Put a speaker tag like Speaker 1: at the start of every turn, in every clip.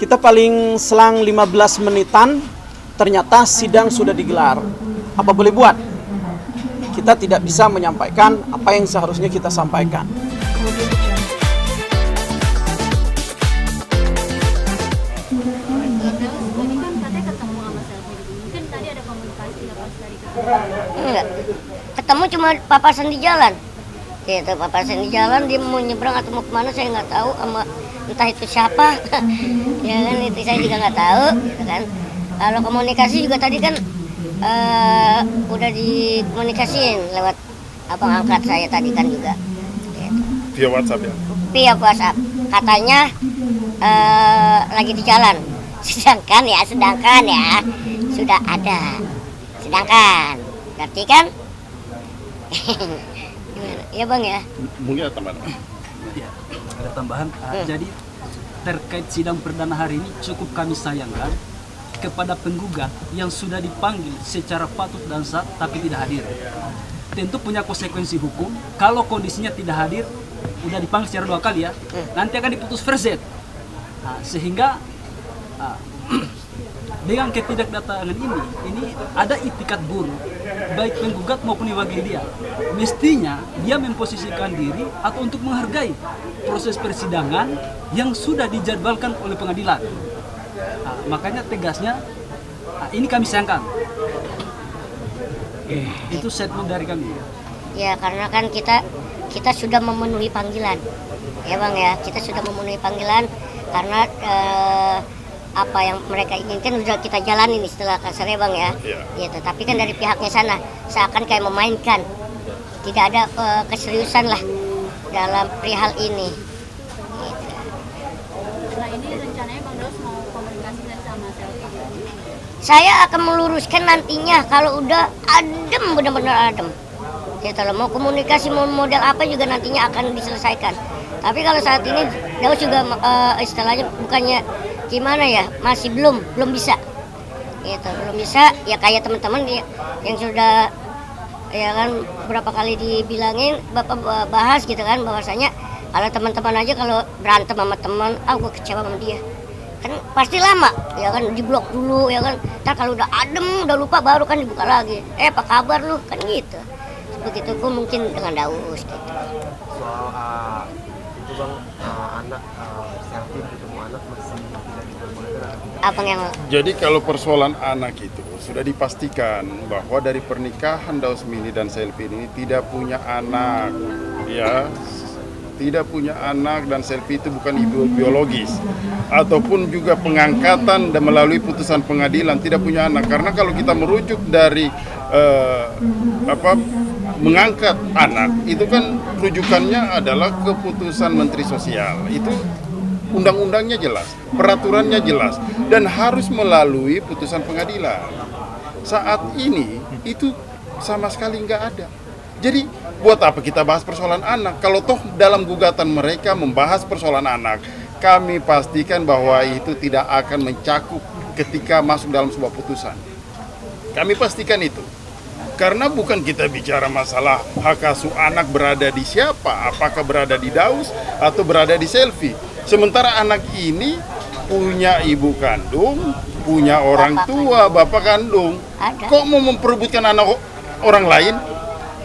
Speaker 1: Kita paling selang 15 menitan, ternyata sidang sudah digelar. Apa boleh buat? Kita tidak bisa menyampaikan apa yang seharusnya kita sampaikan.
Speaker 2: Enggak. Ketemu cuma papasan di jalan. Gitu, papasan di jalan, dia mau nyebrang atau mau kemana saya nggak tahu, sama entah itu siapa. Ya kan, itu saya juga nggak tahu, gitu kan. Kalau komunikasi juga tadi kan udah dikomunikasiin lewat abang angkat saya tadi kan juga. Gitu.
Speaker 3: Via WhatsApp ya?
Speaker 2: Via WhatsApp. Katanya lagi di jalan. Sedangkan ya sudah ada. Sedangkan, ngerti kan? Gimana? Ya bang ya?
Speaker 3: Mungkin ada tambahan.
Speaker 4: Ya, ada tambahan. Jadi terkait sidang perdana hari ini cukup kami sayangkan kepada penggugat yang sudah dipanggil secara patut dan sah tapi tidak hadir. Tentu punya konsekuensi hukum. Kalau kondisinya tidak hadir, udah dipanggil secara 2 kali ya, nanti akan diputus verset. Sehingga dengan ketidakdatangan ini ada itikat buruk baik penggugat maupun wakil dia. Mestinya dia memposisikan diri atau untuk menghargai proses persidangan yang sudah dijadwalkan oleh pengadilan. Makanya tegasnya ini kami sayangkan. Itu statement dari kami.
Speaker 2: Ya karena kan kita sudah memenuhi panggilan, ya bang ya, kita sudah memenuhi panggilan karena apa yang mereka inginkan sudah kita jalanin istilah kasarnya bang ya. Gitu. Tapi kan dari pihaknya sana seakan kayak memainkan, tidak ada keseriusan lah dalam perihal ini. Gitu.
Speaker 5: Nah ini rencananya Bang Daus mau komunikasi sama Selvi?
Speaker 2: Saya akan meluruskan nantinya kalau udah adem, benar-benar adem. Ya kalau mau komunikasi mau model apa juga nantinya akan diselesaikan. Tapi kalau saat ini Daus juga istilahnya bukannya gimana ya, masih belum bisa. Gitu, belum bisa ya kayak teman-teman yang sudah ya kan berapa kali dibilangin Bapak bahas gitu kan bahwasanya kalau teman-teman aja kalau berantem sama teman, gue kecewa sama dia. Kan pasti lama ya kan, diblok dulu ya kan, ntar kalau udah adem udah lupa baru kan dibuka lagi, apa kabar lu kan gitu. Begitu pun mungkin dengan Daus gitu.
Speaker 6: Soal itu bang, anak Selvi ketemu anak masih tidak diperbolehkan.
Speaker 2: Apa yang
Speaker 3: Jadi kalau persoalan anak itu sudah dipastikan bahwa dari pernikahan Daus Mini dan Selvi ini tidak punya anak, ya. Tidak punya anak dan Selvi itu bukan ibu biologis ataupun juga pengangkatan dan melalui putusan pengadilan tidak punya anak. Karena kalau kita merujuk dari mengangkat anak itu kan rujukannya adalah keputusan Menteri Sosial. Itu undang-undangnya jelas, peraturannya jelas dan harus melalui putusan pengadilan. Saat ini itu sama sekali nggak ada. Jadi buat apa kita bahas persoalan anak? Kalau toh dalam gugatan mereka membahas persoalan anak, kami pastikan bahwa itu tidak akan mencakup ketika masuk dalam sebuah putusan. Kami pastikan itu. Karena bukan kita bicara masalah hak asuh anak berada di siapa, apakah berada di Daus atau berada di Selvi. Sementara anak ini punya ibu kandung, punya orang tua, bapak kandung. Kok mau memperebutkan anak orang lain?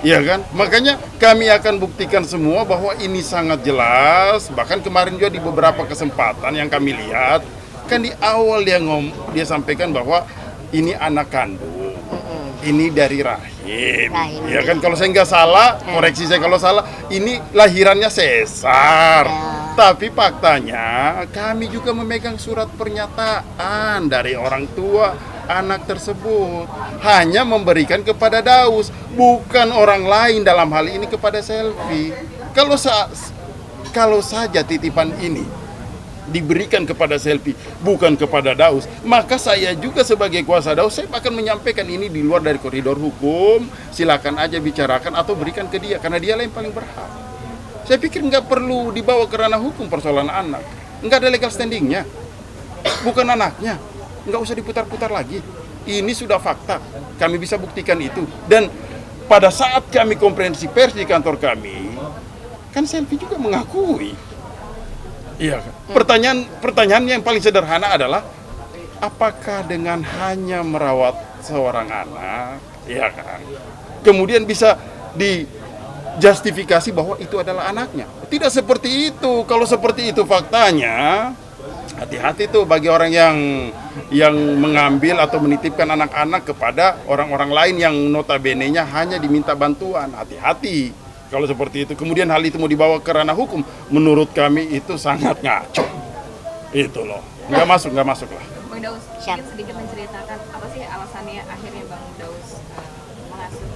Speaker 3: Iya kan? Makanya kami akan buktikan semua bahwa ini sangat jelas. Bahkan kemarin juga di beberapa kesempatan yang kami lihat, kan di awal dia sampaikan bahwa ini anak kandung, ini dari rahim. Ya kan, kalau saya nggak salah, koreksi saya kalau salah, ini lahirannya sesar. Tapi faktanya kami juga memegang surat pernyataan dari orang tua anak tersebut, hanya memberikan kepada Daus, bukan orang lain, dalam hal ini kepada Selvi. Kalau saja titipan ini diberikan kepada Selvi, bukan kepada Daus, maka saya juga sebagai kuasa Daus, saya akan menyampaikan ini di luar dari koridor hukum. Silakan aja bicarakan atau berikan ke dia, karena dia yang paling berhak. Saya pikir nggak perlu dibawa ke ranah hukum persoalan anak, nggak ada legal standingnya, bukan anaknya. Nggak usah diputar-putar lagi. Ini sudah fakta, kami bisa buktikan itu. Dan pada saat kami konferensi pers di kantor kami, kan Selvi juga mengakui Iya kan? Pertanyaannya yang paling sederhana adalah apakah dengan hanya merawat seorang anak, ya kan, kemudian bisa dijustifikasi bahwa itu adalah anaknya? Tidak seperti itu. Kalau seperti itu faktanya, hati-hati tuh bagi orang yang mengambil atau menitipkan anak-anak kepada orang-orang lain yang notabene-nya hanya diminta bantuan. Hati-hati kalau seperti itu. Kemudian hal itu mau dibawa ke ranah hukum, menurut kami itu sangat ngaco. Itu loh. Nggak masuk lah.
Speaker 5: Bang Daus,
Speaker 2: Siap.
Speaker 5: mungkin sedikit menceritakan apa sih alasannya akhirnya Bang Daus mengasuh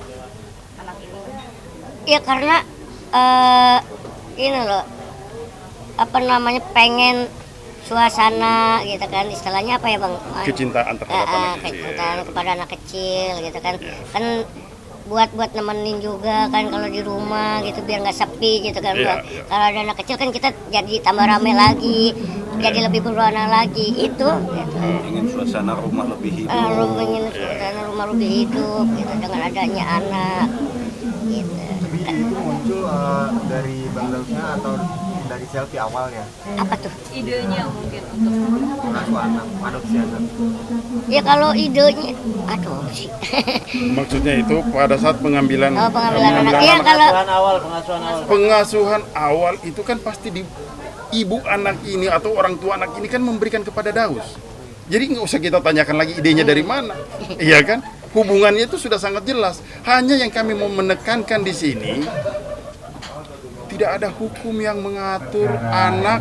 Speaker 5: anak ini?
Speaker 2: Ya karena ini loh, apa namanya, pengen suasana gitu kan, istilahnya apa ya Bang?
Speaker 3: Kecintaan terhadap anak kecil.
Speaker 2: Kecintaan kepada anak kecil gitu kan. Kan buat nemenin juga kan kalau di rumah gitu, biar nggak sepi gitu kan.
Speaker 3: Iya,
Speaker 2: Bang.
Speaker 3: iya.
Speaker 2: Kalau ada anak kecil kan kita jadi tambah rame lagi, jadi lebih berwarna lagi itu gitu.
Speaker 7: Ingin suasana rumah lebih hidup.
Speaker 2: Ingin suasana rumah lebih hidup gitu dengan adanya anak gitu.
Speaker 6: Tapi itu muncul dari Bang Dausnya atau dari selfie awalnya
Speaker 2: Apa tuh?
Speaker 5: Idenya mungkin untuk
Speaker 6: mengasuh anak, adopsi anak.
Speaker 2: Ya kalau idenya adopsi.
Speaker 3: Maksudnya itu pada saat pengambilan
Speaker 2: Pengambilan anak. Iya kalau
Speaker 3: pengasuhan awal itu kan pasti ibu anak ini atau orang tua anak ini kan memberikan kepada Daus. Jadi nggak usah kita tanyakan lagi idenya dari mana, iya kan? Hubungannya itu sudah sangat jelas. Hanya yang kami mau menekankan di sini, tidak ada hukum yang mengatur anak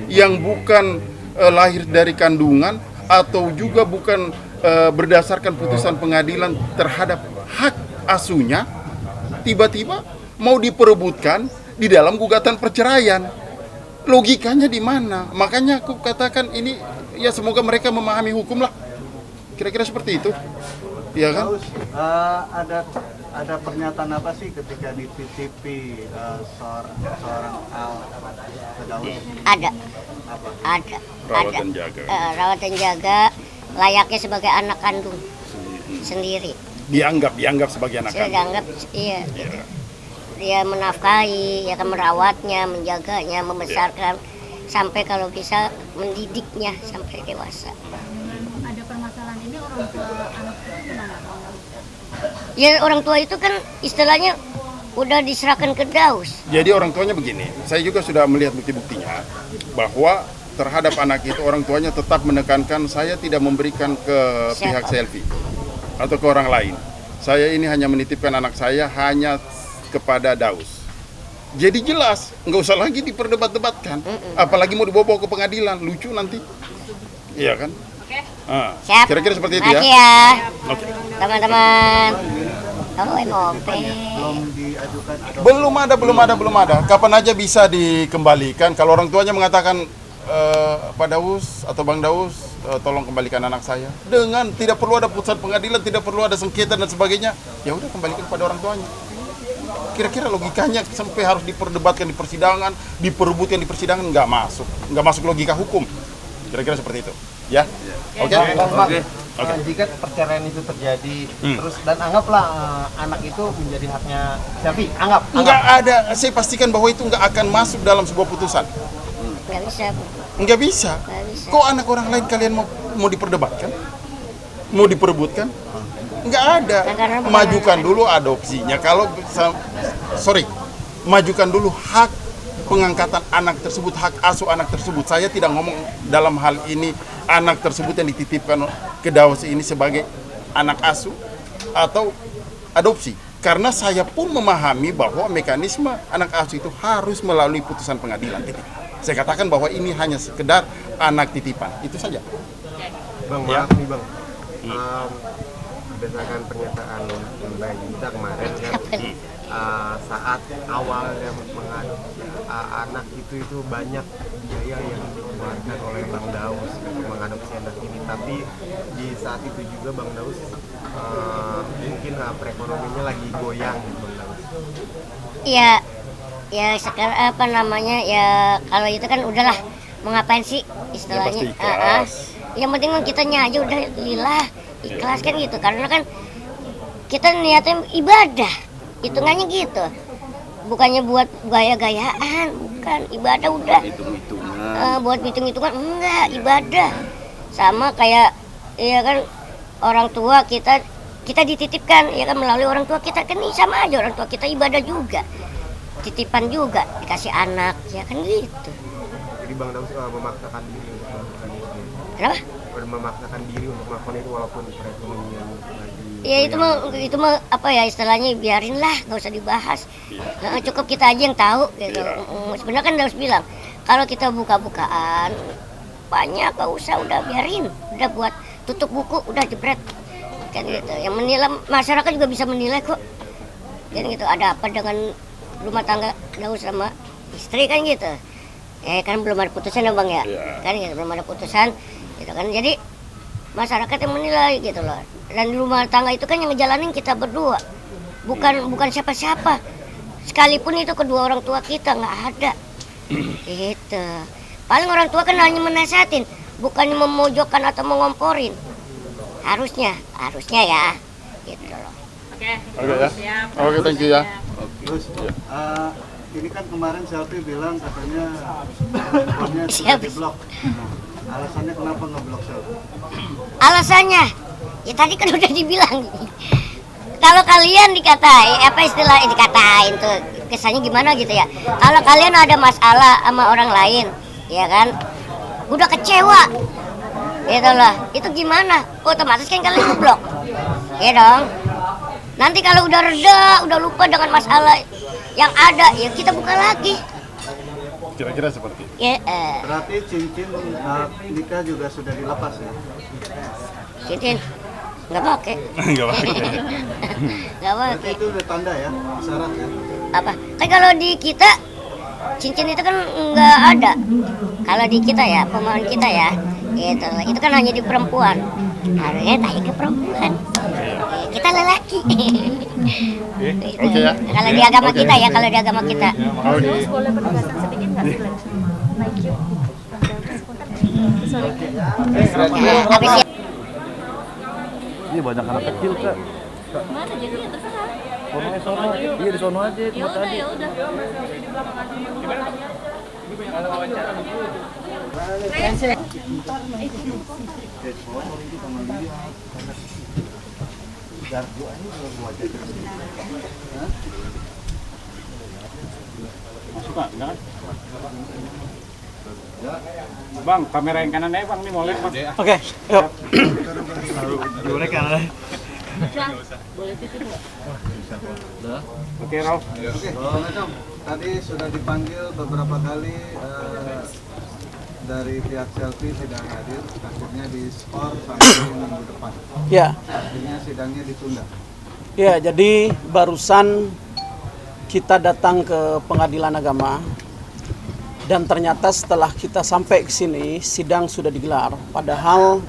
Speaker 3: yang bukan lahir dari kandungan atau juga bukan berdasarkan putusan pengadilan terhadap hak asuhnya, tiba-tiba mau diperebutkan di dalam gugatan perceraian. Logikanya di mana? Makanya aku katakan ini, ya semoga mereka memahami hukum lah. Kira-kira seperti itu, ya kan?
Speaker 8: Daus, ada pernyataan apa sih ketika dititipi seorang ke Daus?
Speaker 2: ada,
Speaker 8: Apa?
Speaker 2: ada,
Speaker 3: Rawat
Speaker 2: ada.
Speaker 3: dan jaga.
Speaker 2: Rawat dan jaga layaknya sebagai anak kandung sendiri.
Speaker 3: Dianggap sebagai anak
Speaker 2: Saya
Speaker 3: kandung.
Speaker 2: dianggap iya.
Speaker 3: Iya.
Speaker 2: Dia menafkahi, ya kan, merawatnya, menjaganya, membesarkan sampai kalau bisa mendidiknya sampai dewasa.
Speaker 5: ada permasalahan ini orang tua anak itu gimana Bang Daus?
Speaker 2: Ya orang tua itu kan istilahnya udah diserahkan ke Daus.
Speaker 3: Jadi orang tuanya begini, saya juga sudah melihat bukti-buktinya bahwa terhadap anak itu orang tuanya tetap menekankan saya tidak memberikan ke pihak selfie atau ke orang lain. Saya ini hanya menitipkan anak saya hanya kepada Daus. Jadi jelas, nggak usah lagi diperdebat-debatkan. Apalagi mau dibawa ke pengadilan, lucu nanti. Iya kan?
Speaker 5: Oke.
Speaker 3: Ah,
Speaker 2: Siap.
Speaker 3: kira-kira seperti itu ya.
Speaker 2: Makasih ya,
Speaker 3: Oke.
Speaker 2: teman-teman. Oh, MOP.
Speaker 8: Belum diajukan adopsi.
Speaker 3: Belum ada. Kapan aja bisa dikembalikan. Kalau orang tuanya mengatakan Pak Daus atau Bang Daus, tolong kembalikan anak saya. Dengan tidak perlu ada putusan pengadilan, tidak perlu ada sengketa dan sebagainya. Ya udah, kembalikan pada orang tuanya. Kira-kira logikanya sampai harus diperdebatkan di persidangan, diperebutkan di persidangan, nggak masuk logika hukum. Kira-kira seperti itu, ya? Oke?
Speaker 6: Bang,
Speaker 3: Oke.
Speaker 6: jika perceraian itu terjadi terus dan anggaplah anak itu menjadi haknya selfie, anggap.
Speaker 3: Nggak ada, saya pastikan bahwa itu nggak akan masuk dalam sebuah putusan.
Speaker 2: Nggak bisa, Bu.
Speaker 3: Nggak bisa.
Speaker 2: Nggak bisa.
Speaker 3: Kok anak orang lain kalian mau diperdebatkan? Mau diperebutkan? Nggak ada.
Speaker 2: Nah, karena bukan
Speaker 3: Majukan
Speaker 2: anak.
Speaker 3: dulu adopsinya. Majukan dulu hak pengangkatan anak tersebut, hak asuh anak tersebut. Saya tidak ngomong dalam hal ini anak tersebut yang dititipkan ke Daus ini sebagai anak asuh atau adopsi. Karena saya pun memahami bahwa mekanisme anak asuh itu harus melalui putusan pengadilan. Saya katakan bahwa ini hanya sekedar anak titipan. Itu saja.
Speaker 6: Bang,
Speaker 3: Ya.
Speaker 6: maaf nih Bang. Berdasarkan pernyataan Mbak Gita kemarin kan, saat awalnya mengadopsi anak itu banyak biaya yang dikeluarkan oleh Bang Daus untuk mengadopsi anak ini. Tapi di saat itu juga Bang Daus mungkin perekonomiannya lagi goyang gitu, Bang Daus.
Speaker 2: Iya, ya sekarang apa namanya, ya kalau itu kan udahlah, mau ngapain sih istilahnya.
Speaker 3: Ya, pasti ikhlas.
Speaker 2: Yang penting kan kitanya aja udah lillah, ikhlas kan gitu, karena kan kita niatnya ibadah, hitungannya gitu, bukannya buat gaya-gayaan, bukan, ibadah udah.
Speaker 7: Hitung-hitungan
Speaker 2: buat hitung-hitungan, enggak, ibadah. Sama kayak ya kan orang tua kita dititipkan ya kan melalui orang tua kita, kan sama aja, orang tua kita ibadah juga, titipan juga dikasih anak ya kan gitu.
Speaker 6: Jadi Bang Daus memaksakan diri untuk melakukan itu.
Speaker 2: Kenapa?
Speaker 6: Memaksakan diri untuk melakukan itu walaupun perekonomian lagi.
Speaker 2: Ya itu mah apa ya istilahnya, biarinlah, nggak usah dibahas. Nah, cukup kita aja yang tahu gitu. Sebenarnya kan harus bilang kalau kita buka-bukaan banyak, gak usah, udah biarin, udah buat tutup buku, udah jebret kan gitu. Yang menilai, masyarakat juga bisa menilai kok kan gitu, ada apa dengan rumah tangga Daus sama istri kan gitu. Kan belum ada putusan ya Bang ya, kan gitu, belum ada putusan gitu kan, jadi masyarakat yang menilai gitu loh. Dan di rumah tangga itu kan yang ngejalanin kita berdua, bukan siapa-siapa, sekalipun itu kedua orang tua kita nggak ada gitu. Paling orang tua kan hanya menasehatin, bukannya memojokkan atau mengomporin. Harusnya ya, gitu loh.
Speaker 5: Oke
Speaker 3: ya. Oke, thank you ya.
Speaker 8: Terus ini kan kemarin Selfie bilang katanya handphonenya sudah diblok. Nah, alasannya kenapa ngeblok Selfie?
Speaker 2: Alasannya, ya tadi kan udah dibilang. Kalau kalian dikatain tuh, kesannya gimana gitu ya. Kalau kalian ada masalah sama orang lain, ya kan, udah kecewa, gitu loh. Itu gimana? Otomatis kan kalian ngeblok, ya dong. Nanti kalau udah reda, udah lupa dengan masalah yang ada, ya kita buka lagi.
Speaker 3: Kira-kira seperti itu.
Speaker 2: Ya,
Speaker 8: Berarti cincin nikah juga sudah dilepas ya?
Speaker 2: cincin nggak pakai.
Speaker 3: Nggak pakai.
Speaker 2: Nggak
Speaker 8: Berarti
Speaker 2: pakai.
Speaker 8: itu udah tanda ya, syarat ya?
Speaker 2: Apa? Kan kalau di kita cincin itu kan nggak ada. Kalau di kita ya, pemahaman kita ya, itu kan hanya di perempuan. Harusnya tanya ke perempuan. Kita lelaki.
Speaker 3: Oke ya.
Speaker 2: Kalau di agama kita ya, kalau di agama kita.
Speaker 3: Oke.
Speaker 5: boleh penegasan sedikit nggak sih? Thank you. Sorry.
Speaker 2: Habis ya.
Speaker 7: Ini banyak anak kecil kak.
Speaker 5: Mana jadi ya terserah.
Speaker 7: Sono. Iya di sono aja.
Speaker 5: Ya udah di belakang aja.
Speaker 9: Bang, kamera yang kanan aja bang, ini molek bang.
Speaker 1: Oke, yuk.
Speaker 9: Oke, Raul.
Speaker 8: Assalamualaikum. Tadi sudah dipanggil beberapa kali dari pihak Selfie tidak hadir, akhirnya diskor sampai minggu depan.
Speaker 1: Ya,
Speaker 8: Akhirnya sidangnya ditunda.
Speaker 1: ya. Jadi barusan kita datang ke Pengadilan Agama dan ternyata setelah kita sampai ke sini sidang sudah digelar. Padahal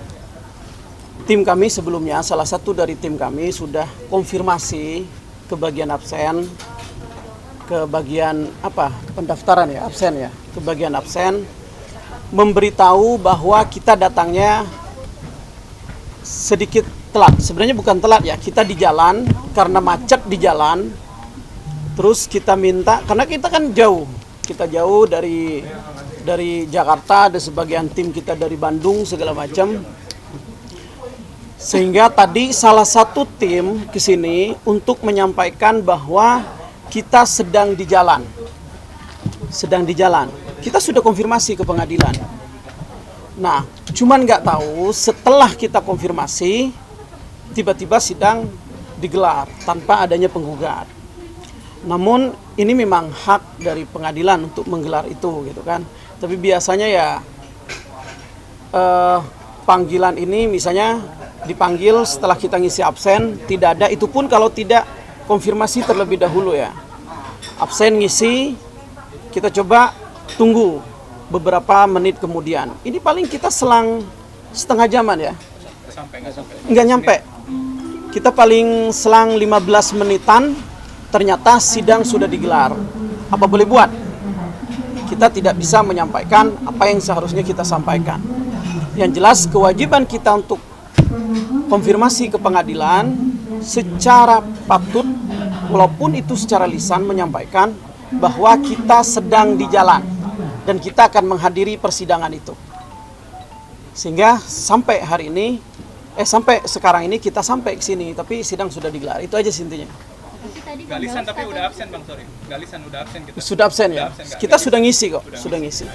Speaker 1: tim kami sebelumnya, salah satu dari tim kami sudah konfirmasi ke bagian absen, ke bagian pendaftaran ya, absen ya, ke bagian absen, memberitahu bahwa kita datangnya sedikit telat. Sebenarnya bukan telat ya, kita di jalan karena macet di jalan. Terus kita minta, karena kita kan jauh, kita jauh dari Jakarta, ada sebagian tim kita dari Bandung segala macam. Sehingga tadi salah satu tim ke sini untuk menyampaikan bahwa kita sedang di jalan. Kita sudah konfirmasi ke pengadilan. Nah, cuman nggak tahu setelah kita konfirmasi, tiba-tiba sidang digelar tanpa adanya penggugat. Namun ini memang hak dari pengadilan untuk menggelar itu, gitu kan. Tapi biasanya ya panggilan ini misalnya dipanggil setelah kita ngisi absen, tidak ada, itu pun kalau tidak konfirmasi terlebih dahulu ya. Absen ngisi, kita coba tunggu beberapa menit kemudian. Ini paling kita selang setengah jaman ya. Nggak nyampe. Kita paling selang 15 menitan, ternyata sidang sudah digelar. Apa boleh buat? Kita tidak bisa menyampaikan apa yang seharusnya kita sampaikan. Yang jelas kewajiban kita untuk konfirmasi ke pengadilan secara patut, walaupun itu secara lisan, menyampaikan bahwa kita sedang di jalan. dan kita akan menghadiri persidangan itu. Sehingga sampai hari ini, sampai sekarang ini kita sampai ke sini, tapi sidang sudah digelar. Itu aja intinya.
Speaker 10: Galisan tapi udah absen Bang, sorry. Galisan udah absen kita.
Speaker 1: Sudah absen ya? Kita sudah ngisi kok, sudah ngisi.